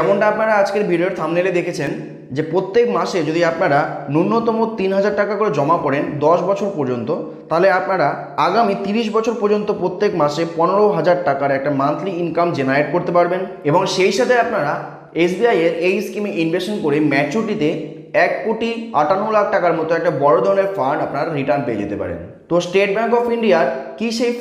যেমনটা আপনারা আজকের ভিডিওর থাম্বনেলে দেখেছেন যে প্রত্যেক মাসে যদি আপনারা ন্যূনতম ৩,০০০ টাকা করে জমা করেন ১০ বছর পর্যন্ত, তাহলে আপনারা আগামী ৩০ বছর পর্যন্ত প্রত্যেক মাসে ১৫,০০০ টাকার একটা মান্থলি ইনকাম জেনারেট করতে পারবেন। এবং সেই সাথে আপনারা এসবিআই এর এই স্কিমে ইনভেস্টমেন্ট করে ম্যাচুরিটিতে ১,৫৮,০০,০০০ টাকার মতো একটা বড় ধরনের ফান্ড আপনারা রিটার্ন পেয়ে যেতে পারেন। তো স্টেট ব্যাঙ্ক অফ ইন্ডিয়ার কি সেই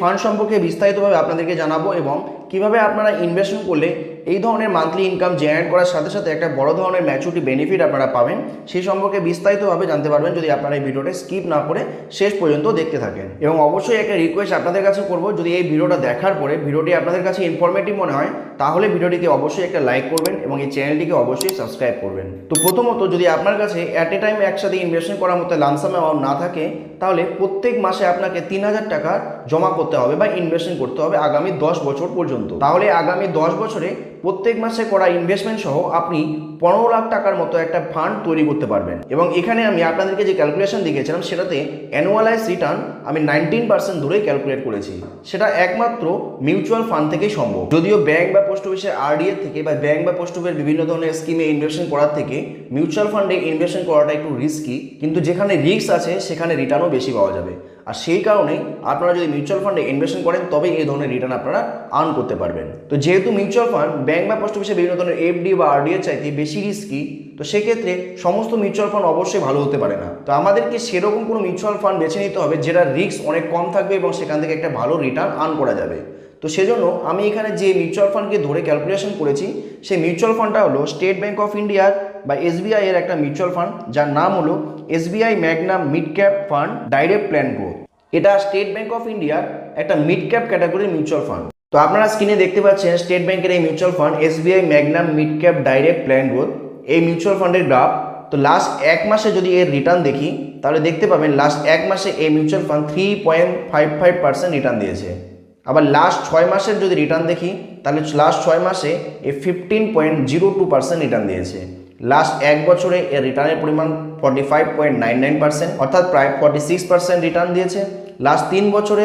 ফান্ড সম্পর্কে বিস্তারিতভাবে আপনাদেরকে জানাবো এবং কিভাবে আপনারা ইনভেস্টমেন্ট করলে এই ধরনের মান্থলি ইনকাম জেনারেট করার সাথে সাথে একটা বড় ধরনের ম্যাচুরিটি বেনিফিট আপনারা পাবেন, সেই সম্পর্কে বিস্তারিতভাবে জানতে পারবেন যদি আপনারা এই ভিডিওটা স্কিপ না করে শেষ পর্যন্ত দেখতে থাকেন। এবং অবশ্যই একটা রিকোয়েস্ট আপনাদের কাছে করব, যদি এই ভিডিওটা দেখার পরে ভিডিওটি আপনাদের কাছে ইনফরমেটিভ মনে হয় তাহলে ভিডিওটিকে অবশ্যই একটা লাইক করবেন এবং এই চ্যানেলটিকে অবশ্যই সাবস্ক্রাইব করবেন। তো প্রথমত যদি আপনার কাছে অ্যাট এ টাইম একসাথে ইনভেস্টমেন্ট করার মতো লামসাম অ্যামাউন্ট না থাকে, তাহলে প্রত্যেক মাসে আপনাকে ৩,০০০ টাকা জমা করতে হবে বা ইনভেস্টমেন্ট করতে হবে আগামী ১০ বছর পর্যন্ত। তাহলে আগামী ১০ বছরে প্রত্যেক মাসে করা ইনভেস্টমেন্ট সহ আপনি ১৫ লাখ টাকার মতো একটা ফান্ড তৈরি করতে পারবেন। এবং এখানে আমি আপনাদেরকে যে ক্যালকুলেশন দেখিয়েছিলাম সেটাতে অ্যানুয়ালাইজ রিটার্ন আমি 19% ধরেই ক্যালকুলেট করেছি। সেটা একমাত্র মিউচুয়াল ফান্ড থেকেই সম্ভব। যদিও ব্যাংক বা পোস্ট অফিসের আরডিএ থেকে বা ব্যাংক বা পোস্ট অফিসের বিভিন্ন ধরনের স্কিমে ইনভেস্টমেন্ট করার থেকে মিউচুয়াল ফান্ডে ইনভেস্টমেন্ট করাটা একটু রিস্কি, কিন্তু যেখানে রিস্ক আছে সেখানে রিটার্নও বেশি পাওয়া যাবে। আর সেই কারণেই আপনারা যদি মিউচুয়াল ফান্ডে ইনভেস্টমেন্ট করেন তবেই এই ধরনের রিটার্ন আপনারা আর্ন করতে পারবেন। তো যেহেতু মিউচুয়াল ফান্ড ব্যাংক বা পোস্ট অফিসে বিভিন্ন ধরনের এফডি বা আরডিএর চাইতে বেশি রিস্কি, তো সেক্ষেত্রে সমস্ত মিউচুয়াল ফান্ড অবশ্যই ভালো হতে পারে না। তো আমাদেরকে সেরকম কোনো মিউচুয়াল ফান্ড বেছে নিতে হবে যেটা রিস্ক অনেক কম থাকবে এবং সেখান থেকে একটা ভালো রিটার্ন আর্ন করা যাবে। তো সেজন্য আমি এখানে যে মিউচুয়াল ফান্ডকে ধরে ক্যালকুলেশন করেছি সেই মিউচুয়াল ফান্ডটা হলো স্টেট ব্যাঙ্ক অফ ইন্ডিয়ার বা এসবিআই এর একটা মিউচুয়াল ফান্ড, যার নাম হলো SBI Magnum mid cap fund direct plan growth. এটা স্টেট ব্যাঙ্ক অফ ইন্ডিয়ার একটা মিড ক্যাপ ক্যাটাগরির মিউচুয়াল ফান্ড। তো আপনারা স্ক্রিনে দেখতে পাচ্ছেন স্টেট ব্যাংকের এই mutual fund SBI Magnum mid cap direct plan growth, এই মিউচুয়াল ফান্ডের গ্রাফ। তো লাস্ট এক মাসে যদি এর রিটার্ন দেখি তাহলে দেখতে পাবেন লাস্ট এক মাসে এই মিউচুয়াল ফান্ড 3.55% রিটার্ন দিয়েছে। আবার লাস্ট ৬ মাসের যদি রিটার্ন দেখি তাহলে লাস্ট ৬ মাসে এ 15.02% রিটার্ন দিয়েছে। লাস্ট এক বছরে এর রিটার্নের পরিমাণ 45.99%, অর্থাৎ প্রায় 46% রিটার্ন দিয়েছে। লাস্ট ৩ বছরে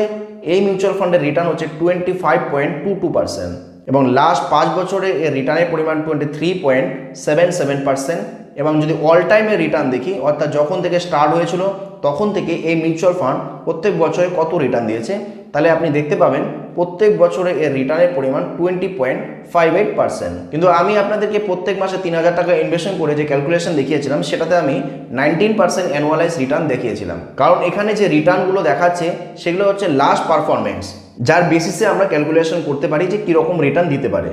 এই মিউচুয়াল ফান্ডের রিটার্ন হচ্ছে 25.22% এবং লাস্ট ৫ বছরে এর রিটার্নের পরিমাণ 23.77%। এবং যদি অল টাইমের রিটার্ন দেখি, অর্থাৎ যখন থেকে স্টার্ট হয়েছিল তখন থেকে এই মিউচুয়াল ফান্ড প্রত্যেক বছরে কত রিটার্ন দিয়েছে, তাহলে আপনি দেখতে পাবেন প্রত্যেক বছরে এর রিটার্নের পরিমাণ 20.58%। কিন্তু আমি আপনাদেরকে প্রত্যেক মাসে ৩,০০০ টাকা ইনভেস্টমেন্ট করে যে ক্যালকুলেশন দেখিয়েছিলাম সেটাতে আমি 19% অ্যানুয়ালাইজ রিটার্ন দেখিয়েছিলাম। কারণ এখানে যে রিটার্নগুলো দেখাচ্ছে সেগুলো হচ্ছে লাস্ট পারফরমেন্স, যার বেসিসে আমরা ক্যালকুলেশন করতে পারি যে কীরকম রিটার্ন দিতে পারে।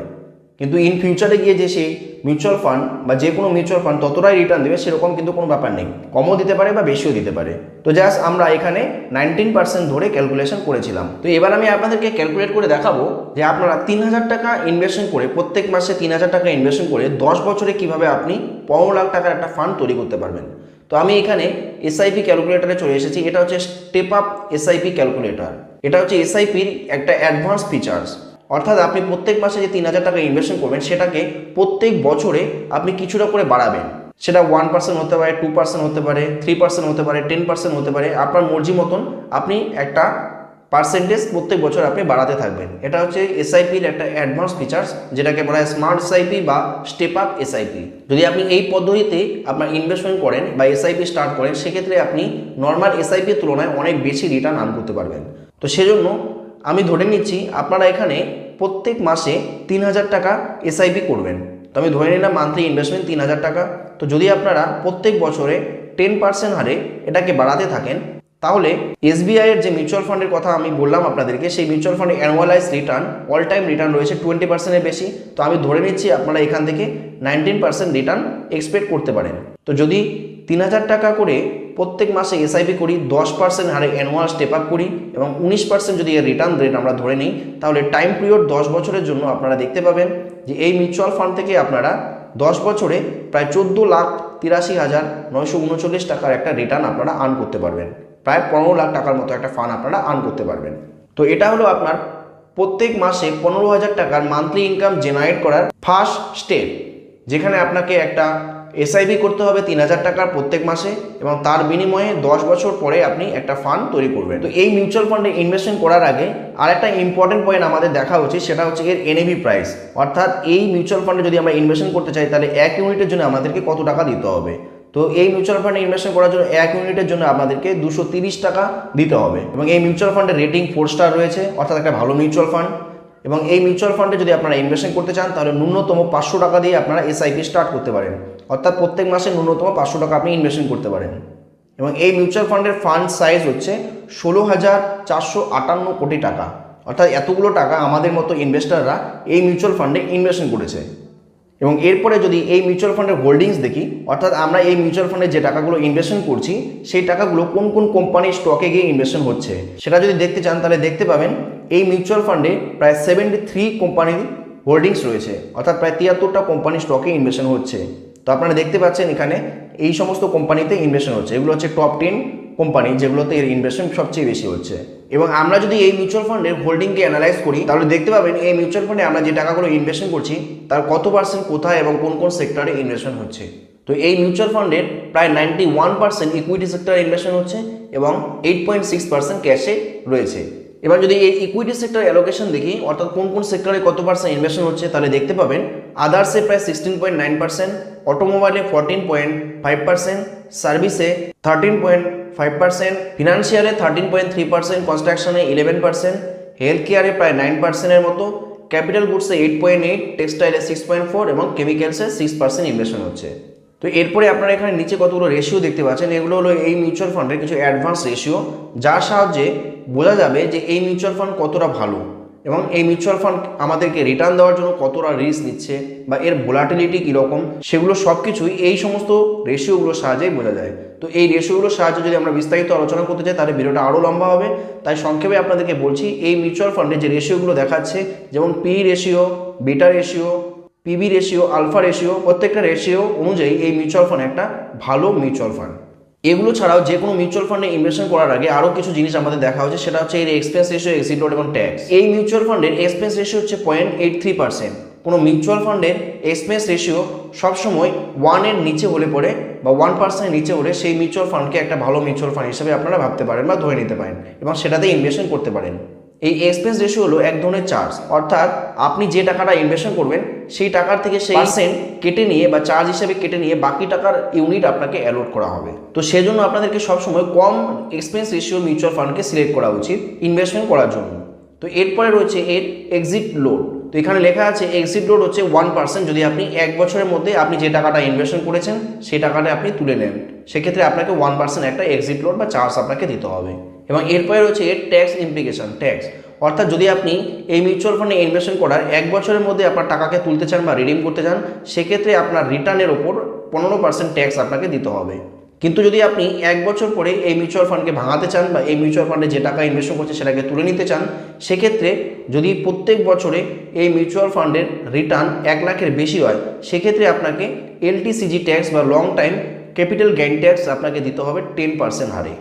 কিন্তু ইন ফিউচারে গিয়ে যে সেই মিউচুয়াল ফান্ড বা যে কোনো মিউচুয়াল ফান্ড ততটাই রিটার্ন দেবে সেরকম কিন্তু কোনো ব্যাপার নেই, কমও দিতে পারে বা বেশিও দিতে পারে। তো জাস্ট আমরা এখানে 19% ধরে ক্যালকুলেশন করেছিলাম। তো এবার আমি আপনাদেরকে ক্যালকুলেট করে দেখাবো যে আপনারা ৩,০০০ টাকা ইনভেস্টমেন্ট করে প্রত্যেক মাসে ৩,০০০ টাকা ইনভেস্টমেন্ট করে ১০ বছরে কীভাবে আপনি ১৫ লাখ টাকার একটা ফান্ড তৈরি করতে পারবেন। তো আমি এখানে এসআইপি ক্যালকুলেটারে চলে এসেছি। এটা হচ্ছে স্টেপ আপ এসআইপি ক্যালকুলেটার। এটা হচ্ছে এসআইপির একটা অ্যাডভান্স ফিচার্স। অর্থাৎ আপনি প্রত্যেক মাসে যে ৩,০০০ টাকা ইনভেস্টমেন্ট করবেন সেটাকে প্রত্যেক বছরে আপনি কিছুটা করে বাড়াবেন। সেটা 1% হতে পারে, 2% হতে পারে, 3% হতে পারে, 10% হতে পারে। আপনার মর্জি মতন আপনি একটা পার্সেন্টেজ প্রত্যেক বছর আপনি বাড়াতে থাকবেন। এটা হচ্ছে এসআইপির একটা অ্যাডভান্স ফিচার্স, যেটাকে বলা হয় স্মার্ট এসআইপি বা স্টেপ আপ এসআইপি। যদি আপনি এই পদ্ধতিতে আপনার ইনভেস্টমেন্ট করেন বা এসআইপি স্টার্ট করেন সেক্ষেত্রে আপনি নর্মাল এসআইপির তুলনায় অনেক বেশি রিটার্ন আর্ন করতে পারবেন। তো সেজন্য আমি ধরে নিচ্ছি আপনারা এখানে প্রত্যেক মাসে ৩,০০০ টাকা এসআইপি করবেন। তো আমি ধরে নিলাম মান্থলি ইনভেস্টমেন্ট ৩,০০০ টাকা। তো যদি আপনারা প্রত্যেক বছরে 10% হারে এটাকে বাড়াতে থাকেন তাহলে এসবিআই এর যে মিউচুয়াল ফান্ডের কথা আমি বললাম আপনাদেরকে, সেই মিউচুয়াল ফান্ডের annualise return all time return রয়েছে 20%-এর বেশি। তো আমি ধরে নিচ্ছি আপনারা এখান থেকে 19% রিটার্ন এক্সপেক্ট করতে পারেন। তো যদি ৩,০০০ টাকা করে প্রত্যেক মাসে এসআইপি করি, 10% হারে অ্যানুয়াল স্টেপ আপ করি এবং 19% যদি এর রিটার্ন রেট আমরা ধরে নিই, তাহলে টাইম পিরিয়ড 10 বছরের জন্য আপনারা দেখতে পাবেন যে এই মিউচুয়াল ফান্ড থেকে আপনারা 10 বছরে প্রায় 14,83,939 টাকার একটা রিটার্ন আপনারা আর্ন করতে পারবেন। প্রায় 15 লাখ টাকার মতো একটা ফান্ড আপনারা আর্ন করতে পারবেন। তো এটা হলো আপনার প্রত্যেক মাসে 15,০০০ টাকার মান্থলি ইনকাম জেনারেট করার ফার্স্ট স্টেপ, যেখানে আপনাকে একটা এসআইপি করতে হবে 3000 টাকার প্রত্যেক মাসে, এবং তার বিনিময়ে 10 বছর পরে আপনি একটা ফান্ড তৈরি করবেন। তো এই মিউচুয়াল ফান্ডে ইনভেস্টমেন্ট করার আগে আর একটা ইম্পর্টেন্ট পয়েন্ট আমাদের দেখা উচিত, সেটা হচ্ছে এর এনএভি প্রাইস। অর্থাৎ এই মিউচুয়াল ফান্ডে যদি আমরা ইনভেস্টমেন্ট করতে চাই তাহলে 1 ইউনিটের জন্য আমাদেরকে কত টাকা দিতে হবে। তো এই মিউচুয়াল ফান্ডে ইনভেস্টমেন্ট করার জন্য 1 ইউনিটের জন্য আপনাদেরকে 230 টাকা দিতে হবে। এবং এই মিউচুয়াল ফান্ডের রেটিং 4 স্টার রয়েছে, অর্থাৎ একটা ভালো মিউচুয়াল ফান্ড। এবং এই মিউচুয়াল ফান্ডে যদি আপনারা ইনভেস্টমেন্ট করতে চান তাহলে ন্যূনতম 500 টাকা দিয়ে আপনারা এসআইপি স্টার্ট করতে পারেন, অর্থাৎ প্রত্যেক মাসে ন্যূনতম 500 টাকা আপনি ইনভেস্টমেন্ট করতে পারেন। এবং এই মিউচুয়াল ফান্ডের ফান্ড সাইজ হচ্ছে 16,458 কোটি টাকা, অর্থাৎ এতগুলো টাকা আমাদের মতো ইনভেস্টাররা এই মিউচুয়াল ফান্ডে ইনভেস্টমেন্ট করেছে। এবং এরপরে যদি এই মিউচুয়াল ফান্ডের হোল্ডিংস দেখি, অর্থাৎ আমরা এই মিউচুয়াল ফান্ডে যে টাকাগুলো ইনভেস্টমেন্ট করছি সেই টাকাগুলো কোন কোন কোম্পানির স্টকে গিয়ে ইনভেস্টমেন্ট হচ্ছে সেটা যদি দেখতে চান তাহলে দেখতে পাবেন এই মিউচুয়াল ফান্ডে প্রায় 73 কোম্পানির হোল্ডিংস রয়েছে, অর্থাৎ প্রায় 73টা কোম্পানির স্টকে ইনভেস্টমেন্ট হচ্ছে। তো আপনারা দেখতে পাচ্ছেন এখানে এই সমস্ত কোম্পানিতে ইনভেস্টমেন্ট হচ্ছে, এগুলো হচ্ছে টপ 10 কোম্পানি যেগুলোতে এর ইনভেস্টমেন্ট সবচেয়ে বেশি হচ্ছে। এবং আমরা যদি এই মিউচুয়াল ফান্ডের হোল্ডিংকে অ্যানালাইজ করি তাহলে দেখতে পাবেন এই মিউচুয়াল ফান্ডে আমরা যে টাকাগুলো ইনভেস্টমেন্ট করছি তার কত পার্সেন্ট কোথায় এবং কোন কোন সেক্টরে ইনভেস্টমেন্ট হচ্ছে। তো এই মিউচুয়াল ফান্ডের প্রায় 91% ইকুইটি সেক্টরে ইনভেস্টমেন্ট হচ্ছে এবং 8.6% ক্যাশে রয়েছে। এবার যদি এই ইকুইটি সেক্টর অ্যালোকেশন দেখি, অর্থাৎ কোন কোন সেক্টরে কত পার্সেন্ট ইনভেস্টমেন্ট হচ্ছে, তাহলে দেখতে পাবেন আদার্সে প্রায় 16.9%, অটোমোবাইলে 14.5%, সার্ভিসে 13.5%, ফিনান্সিয়ালে 13.3%, কনস্ট্রাকশনে 11%, হেলথ কেয়ারে প্রায় 9%-এর মতো, ক্যাপিটাল গুডসে 8.8, টেক্সটাইলে 6.4 এবং কেমিক্যালসে 6% ইনভেস্টমেন্ট হচ্ছে। তো এরপরে আপনারা এখানে নিচে কতগুলো রেশিও দেখতে পাচ্ছেন, এগুলো হলো এই মিউচুয়াল ফান্ডের কিছু অ্যাডভান্স রেশিও, যার সাহায্যে বোঝা যাবে যে এই মিউচুয়াল ফান্ড কতটা ভালো এবং এই মিউচুয়াল ফান্ড আমাদেরকে রিটার্ন দেওয়ার জন্য কতটা রিস্ক নিচ্ছে বা এর ভোলাটিলিটি কীরকম, সেগুলো সব কিছুই এই সমস্ত রেশিওগুলোর সাহায্যেই বোঝা যায়। তো এই রেশিওগুলোর সাহায্যে যদি আমরা বিস্তারিত আলোচনা করতে চাই তাহলে ভিডিওটা আরও লম্বা হবে, তাই সংক্ষেপে আপনাদেরকে বলছি এই মিউচুয়াল ফান্ডে যে রেশিওগুলো দেখাচ্ছে, যেমন P ratio, beta ratio, PB ratio, alpha ratio, প্রত্যেকটা রেশিও অনুযায়ী এই মিউচুয়াল ফান্ড একটা ভালো মিউচুয়াল ফান্ড। এগুলো ছাড়াও যে কোনো মিউচুয়াল ফান্ডে ইনভেস্টমেন্ট করার আগে আরও কিছু জিনিস আমাদের দেখা হচ্ছে, সেটা হচ্ছে এর এক্সপেন্স রেশিও, এক্সিট লোড এবং ট্যাক্স। এই মিউচুয়াল ফান্ডের এক্সপেন্স রেশিও হচ্ছে 0.83%। কোনো মিউচুয়াল ফান্ডের এক্সপেন্স রেশিও সবসময় 1-এর নিচে হলে পরে বা 1%-এর নিচে হলে সেই মিউচুয়াল ফান্ডকে একটা ভালো মিউচুয়াল ফান্ড হিসেবে আপনারা ভাবতে পারেন বা ধরে নিতে পারেন এবং সেটাতে ইনভেস্টমেন্ট করতে পারেন। এই এক্সপেন্স রেশিও হলো এক ধরনের চার্জ, অর্থাৎ আপনি যে টাকাটা ইনভেস্টমেন্ট করবেন সেই টাকার থেকে সেই পার্সেন্ট কেটে নিয়ে বা চার্জ হিসেবে কেটে নিয়ে বাকি টাকার ইউনিট আপনাকে অ্যালট করা হবে। তো সেজন্য আপনাদেরকে সবসময় কম এক্সপেন্স রেশিও মিউচুয়াল ফান্ডকে সিলেক্ট করা উচিত ইনভেস্টমেন্ট করার জন্য। তো এরপরে রয়েছে এর এক্সিট লোড। তো এখানে লেখা আছে এক্সিট লোড হচ্ছে 1%, যদি আপনি 1 বছরের মধ্যে আপনি যে টাকাটা ইনভেস্টমেন্ট করেছেন সেই টাকাটা আপনি তুলে নেন, সেক্ষেত্রে আপনাকে 1% একটা এক্সিট লোড বা চার্জ আপনাকে দিতে হবে। এবং এরপরে রয়েছে এর ট্যাক্স ইমপ্লিকেশন, ট্যাক্স, অর্থাৎ যদি আপনি এই মিউচুয়াল ফান্ডে ইনভেস্টমেন্ট করার 1 বছরের মধ্যে আপনার টাকাকে তুলতে চান বা রিডিম করতে চান, সেক্ষেত্রে আপনার রিটার্নের ওপর 15% ট্যাক্স আপনাকে দিতে হবে। কিন্তু যদি আপনি 1 বছর পরে এই মিউচুয়াল ফান্ডকে ভাঙাতে চান বা এই মিউচুয়াল ফান্ডে যে টাকা ইনভেস্টমেন্ট করছে সেটাকে তুলে নিতে চান, সেক্ষেত্রে যদি প্রত্যেক বছরে এই মিউচুয়াল ফান্ডের রিটার্ন 1 লাখের বেশি হয়, সেক্ষেত্রে আপনাকে এলটিসিজি ট্যাক্স বা long time capital gain tax আপনাকে দিতে হবে 10% হারে।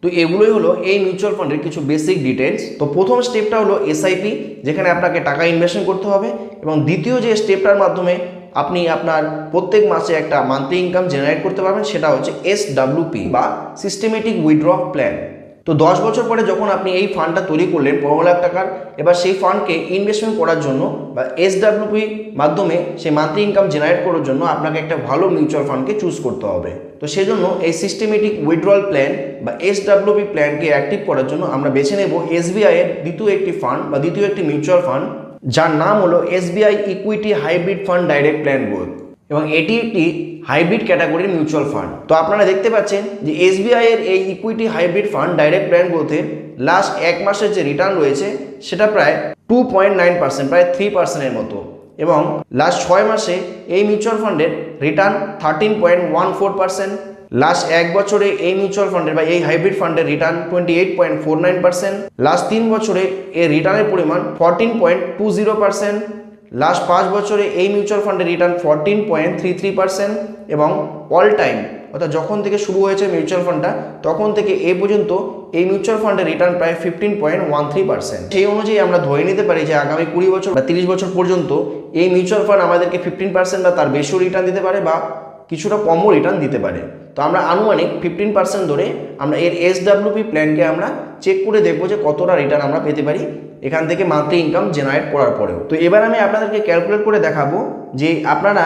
তো এগুলোই হলো এই মিউচুয়াল ফান্ডের কিছু বেসিক ডিটেলস। তো প্রথম স্টেপটা হলো এসআইপি, যেখানে আপনাকে টাকা ইনভেস্টমেন্ট করতে হবে, এবং দ্বিতীয় যে স্টেপটার মাধ্যমে আপনি আপনার প্রত্যেক মাসে একটা মান্থলি ইনকাম জেনারেট করতে পারবেন সেটা হচ্ছে এসডব্লিউপি বা সিস্টেমেটিক উইথড্র প্ল্যান। তো 10 বছর পরে যখন আপনি এই ফান্ডটা তৈরি করলেন 15 লাখ টাকার, এবার সেই ফান্ডকে ইনভেস্টমেন্ট করার জন্য বা এসডব্লিউপি মাধ্যমে সেই মান্থলি ইনকাম জেনারেট করার জন্য আপনাকে একটা ভালো মিউচুয়াল ফান্ডকে চুজ করতে হবে। তো সেজন্য এই সিস্টেমেটিক উইথড্রল প্ল্যান বা এসডব্লিউপি প্ল্যানকে অ্যাক্টিভ করার জন্য আমরা বেছে নেব এসবিআই এর দ্বিতীয় একটি ফান্ড বা দ্বিতীয় একটি মিউচুয়াল ফান্ড, যার নাম হলো SBI equity hybrid fund direct plan growth, এবং এটি একটি হাইব্রিড ক্যাটাগরির মিউচুয়াল ফান্ড। তো আপনারা দেখতে পাচ্ছেন যে এসবিআই এর এই equity hybrid fund direct plan গ্রোথের লাস্ট 1 মাসের যে রিটার্ন রয়েছে সেটা প্রায় 2.9%, প্রায় 3%-এর মতো, এবং লাস্ট 6 মাসে এই মিউচুয়াল ফান্ডের রিটার্ন 13.14%, লাস্ট 1 বছরে এই মিউচুয়াল ফান্ডের বা এই হাইব্রিড ফান্ডের রিটার্ন 28.49%, লাস্ট 3 বছরে এর রিটার্নের পরিমাণ 14.20%, লাস্ট 5 বছরে এই মিউচুয়াল ফান্ডের রিটার্ন 14.33%, এবং অল টাইম অর্থাৎ যখন থেকে শুরু হয়েছে মিউচুয়াল ফান্ডটা তখন থেকে এ পর্যন্ত এই মিউচুয়াল ফান্ডের রিটার্ন প্রায় 15.13%। সেই অনুযায়ী আমরা ধরে নিতে পারি যে আগামী 20 বছর বা 30 বছর পর্যন্ত এই মিউচুয়াল ফান্ড আমাদেরকে 15% বা তার বেশিও রিটার্ন দিতে পারে, বা কিছুটা কমও রিটার্ন দিতে পারে। তো আমরা আনুমানিক 15% ধরে আমরা এর এসডব্লিউপি প্ল্যানকে আমরা চেক করে দেখবো যে কতটা রিটার্ন আমরা পেতে পারি এখান থেকে মান্থলি ইনকাম জেনারেট করার পরেও। তো এবার আমি আপনাদেরকে ক্যালকুলেট করে দেখাবো যে আপনারা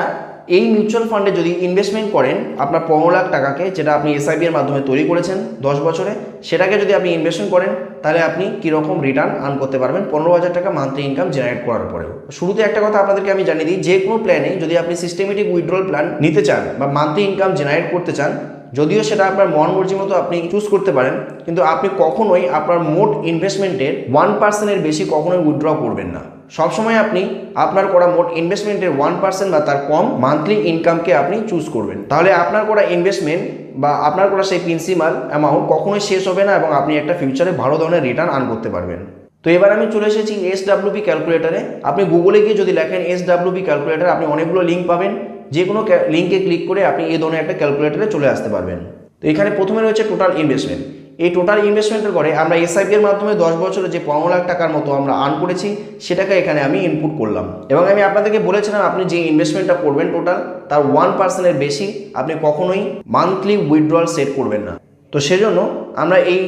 এই মিউচুয়াল ফান্ডে যদি ইনভেস্টমেন্ট করেন আপনার 15 লাখ টাকাকে, যেটা আপনি এসআইপি এর মাধ্যমে তৈরি করেছেন 10 বছরে, সেটাকে যদি আপনি ইনভেস্টমেন্ট করেন তাহলে আপনি কীরকম রিটার্ন আর্ন করতে পারবেন 15,000 টাকা মান্থলি ইনকাম জেনারেট করার পরেও। শুরুতে একটা কথা আপনাদেরকে আমি জানিয়ে দিই, যে কোনো প্ল্যানে যদি আপনি সিস্টেমেটিক উইথড্রল প্ল্যান নিতে চান বা মান্থলি ইনকাম জেনারেট করতে চান, যদিও সেটা আপনার মন মর্জি মতো আপনি চুজ করতে পারেন, কিন্তু আপনি কখনোই আপনার মোট ইনভেস্টমেন্টের 1%-এর বেশি কখনোই উইথড্র করবেন না। সবসময় আপনি আপনার করা মোট ইনভেস্টমেন্টের 1% বা তার কম মান্থলি ইনকামকে আপনি চুজ করবেন। তাহলে আপনার করা ইনভেস্টমেন্ট বা আপনার করা সেই প্রিন্সিপাল অ্যামাউন্ট কখনোই শেষ হবে না এবং আপনি একটা ফিউচারে ভালো ধরনের রিটার্ন আর্ন করতে পারবেন। তো এবার আমি চলে এসেছি এসডব্লিউপি ক্যালকুলেটারে। আপনি গুগলে গিয়ে যদি লেখেন এসডব্লিউপি ক্যালকুলেটার, আপনি অনেকগুলো লিঙ্ক পাবেন, যে কোনো লিঙ্কে ক্লিক করে আপনি এই ধরনের একটা ক্যালকুলেটারে চলে আসতে পারবেন। তো এখানে প্রথমে রয়েছে টোটাল ইনভেস্টমেন্ট। এই টোটাল ইনভেস্টমেন্টের করে আমরা এসআইপি এর মাধ্যমে 10 বছরে যে 15 লাখ টাকার মতো আমরা আর্ন করেছি সেটাকে এখানে আমি ইনপুট করলাম, এবং আমি আপনাদেরকে বলেছিলাম আপনি যে ইনভেস্টমেন্টটা করবেন টোটাল তার 1%-এর বেশি আপনি কখনোই মান্থলি উইথড্রল সেট করবেন না। তো সেজন্য আমরা এই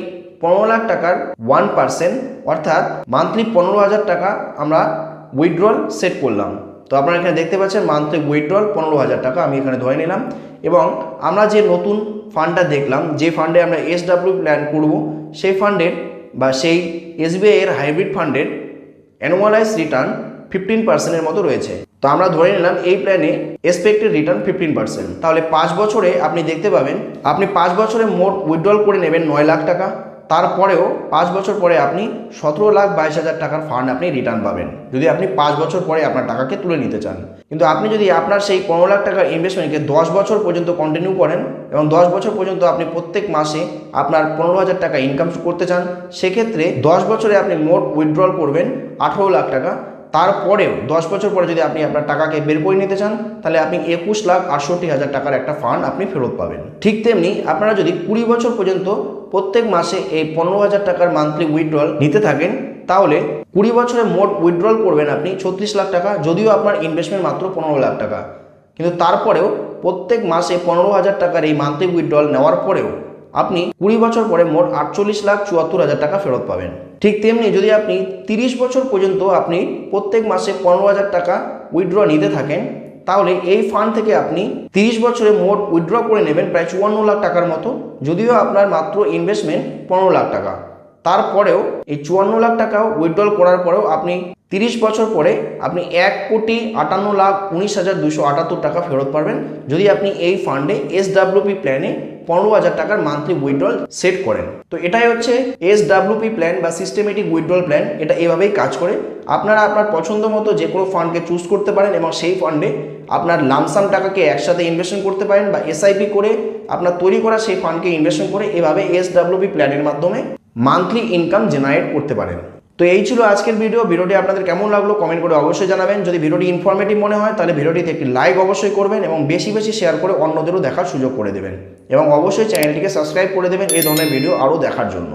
15 লাখ টাকার 1% অর্থাৎ মান্থলি 15,000 টাকা আমরা উইথড্রল সেট করলাম। তো আপনারা এখানে দেখতে পাচ্ছেন মান্থলি উইথড্রল 15,000 টাকা আমি এখানে ধরে নিলাম, এবং আমরা যে নতুন ফান্ডটা দেখলাম, যে ফান্ডে আমরা এসডব্লিউ প্ল্যান করব, সেই ফান্ডের বা সেই এসবিআই এর হাইব্রিড ফান্ডের অ্যানুয়ালাইজ রিটার্ন 15%-এর মতো রয়েছে। তো আমরা ধরে নিলাম এই প্ল্যানে এক্সপেক্টেড রিটার্ন 15%। তাহলে 5 বছরে আপনি দেখতে পাবেন আপনি 5 বছরে মোট উইথড্রল করে নেবেন 9 লাখ টাকা, তারপরেও 5 বছর পরে আপনি 17,22,000 টাকার ফান্ড আপনি রিটার্ন পাবেন যদি আপনি 5 বছর পরে আপনার টাকাকে তুলে নিতে চান। কিন্তু আপনি যদি আপনার সেই 15 লাখ টাকার ইনভেস্টমেন্টকে 10 বছর পর্যন্ত কন্টিনিউ করেন এবং 10 বছর পর্যন্ত আপনি প্রত্যেক মাসে আপনার 15,000 টাকা ইনকাম করতে চান, সেক্ষেত্রে 10 বছরে আপনি মোট উইথড্রল করবেন 18 লাখ টাকা। তারপরেও 10 বছর পরে যদি আপনি আপনার টাকাকে বের করে নিতে চান তাহলে আপনি 21,68,000 টাকার একটা ফান্ড আপনি ফেরত পাবেন। ঠিক তেমনি আপনারা যদি 20 বছর পর্যন্ত প্রত্যেক মাসে এই 15,000 টাকার মান্থলি উইথড্রল নিতে থাকেন তাহলে 20 বছরে মোট উইথড্রল করবেন আপনি 36 লাখ টাকা, যদিও আপনার ইনভেস্টমেন্ট মাত্র 15 লাখ টাকা। কিন্তু তারপরেও প্রত্যেক মাসে 15,000 টাকার এই মান্থলি উইথড্রল নেওয়ার পরেও আপনি 20 বছর পরে মোট 48,74,000 টাকা ফেরত পাবেন। ঠিক তেমনি যদি আপনি 30 বছর পর্যন্ত আপনি প্রত্যেক মাসে 15,000 টাকা উইথড্র নিতে থাকেন তাহলে এই ফান্ড থেকে আপনি 30 বছরে মোট উইথড্র করে নেবেন প্রায় 54 লাখ টাকার মতো, যদিও আপনার মাত্র ইনভেস্টমেন্ট 15 লাখ টাকা। তারপরেও এই 54 লাখ টাকা উইথড্রল করার পরেও আপনি 30 বছর পরে আপনি 1,58,19,278 টাকা ফেরত পাবেন যদি আপনি এই ফান্ডে এসডব্লিউপি প্ল্যানে 15,000 টাকার মান্থলি উইথড্রল সেট করেন। তো এটাই হচ্ছে এসডব্লিউপি প্ল্যান বা সিস্টেমেটিক উইথড্রল প্ল্যান। এটা এভাবেই কাজ করে। আপনারা আপনার পছন্দ মতো যে কোনো ফান্ডকে চুজ করতে পারেন এবং সেই ফান্ডে আপনার লামসাম টাকাকে একসাথে ইনভেস্টমেন্ট করতে পারেন বা এসআইপি করে আপনার তৈরি করা সেই ফান্ডকে ইনভেস্টমেন্ট করে এভাবে এসডব্লিউপি প্ল্যানের মাধ্যমে মান্থলি ইনকাম জেনারেট করতে পারেন। তো এই ছিল আজকের ভিডিওটি আপনাদের কেমন লাগলো কমেন্ট করে অবশ্যই জানাবেন। যদি ভিডিওটি ইনফরমেটিভ মনে হয় তাহলে ভিডিওটিতে একটি লাইক অবশ্যই করবেন এবং বেশি বেশি শেয়ার করে অন্যদেরও দেখার সুযোগ করে দেবেন এবং অবশ্যই চ্যানেলটিকে সাবস্ক্রাইব করে দেবেন এই ধরনের ভিডিও আরও দেখার জন্য।